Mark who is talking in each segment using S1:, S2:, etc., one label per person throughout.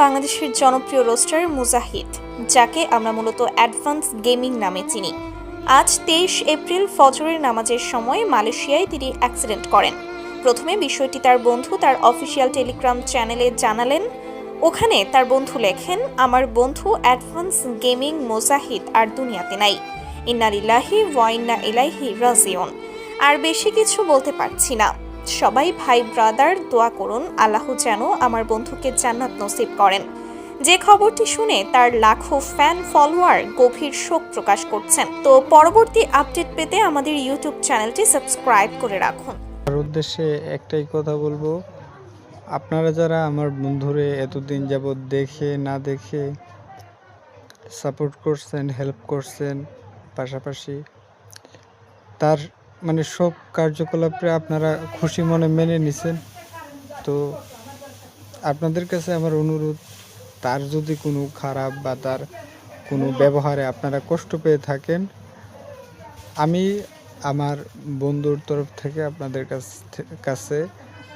S1: বাংলাদেশের জনপ্রিয় রোস্টার মুজাহিদ, যাকে আমরা মূলত অ্যাডভান্স গেমিং নামে চিনি। আজ 23 এপ্রিল ফজরের নামাজের সময় মালয়েশিয়ায় তিনি অ্যাক্সিডেন্ট করেন। প্রথমে বিষয়টি তার বন্ধু তার অফিসিয়াল টেলিগ্রাম চ্যানেলে জানালেন। ওখানে তার বন্ধু লেখেন, আমার বন্ধু অ্যাডভান্স গেমিং মুজাহিদ আর দুনিয়াতে নাই। ইন্না লিল্লাহি ওয়া ইন্না ইলাইহি রাজিউন। আর বেশি কিছু বলতে পারছি না। সবাই ভাই ব্রাদার দোয়া করুন, আল্লাহ যেন আমার বন্ধুকে জান্নাত নসিব করেন। যে খবরটি শুনে তার লাখো ফ্যান ফলোয়ার গভীর শোক প্রকাশ করছেন। তো পরবর্তী আপডেট পেতে আমাদের ইউটিউব চ্যানেলটি সাবস্ক্রাইব করে রাখুন।
S2: তার উদ্দেশ্যে একটাই কথা বলবো, আপনারা যারা আমার বন্ধুরে এতদিন যাবৎ দেখে না দেখে সাপোর্ট করছেন, হেল্প করছেন, পাশাপাশি তার সব কার্যকলাপে আপনারা খুশি মনে মেনে নিছেন। তো আপনাদের কাছে আমার অনুরোধ, তার যদি কোনো খারাপ বা তার কোনো ব্যবহারে আপনারা কষ্ট পেয়ে থাকেন, আমি আমার বন্ধুর তরফ থেকে আপনাদের কাছে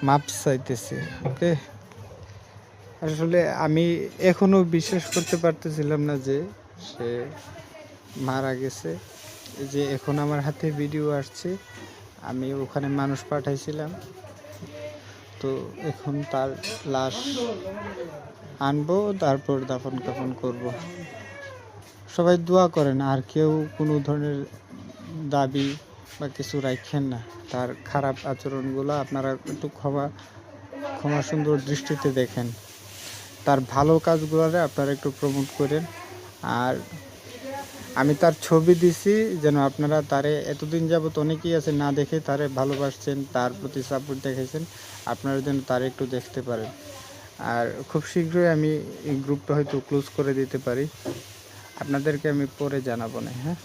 S2: মাপ চাইতেছি। ওকে, আসলে আমি এখনো বিশ্বাস করতে পারতেছিলাম না যে সে মারা গেছে। যে এখন আমার হাতে ভিডিও আসছে, আমি ওখানে মানুষ পাঠাইছিলাম, তো এখন তার লাশ আনবো, তারপর দাফন কাফন করব। সবাই দোয়া করেন, আর কেউ কোনো ধরনের দাবি বা কিছু রাখেন না। তার খারাপ আচরণগুলো আপনারা একটু ক্ষমা সুন্দর দৃষ্টিতে দেখেন। তার ভালো কাজগুলোরে আপনারা একটু প্রমোট করেন। আর আমি তার ছবি দিছি, যেন আপনারা তারে এতদিন যাবত অনেকেই আছে না দেখে তারে ভালোবাসছেন, তার প্রতি সাপোর্ট দেখাইছেন, আপনারা যেন তারে একটু দেখতে পারেন। আর খুব শীঘ্রই আমি এই গ্রুপটা হয়তো ক্লোজ করে দিতে পারি, আপনাদেরকে আমি পরে জানাবো না। হ্যাঁ।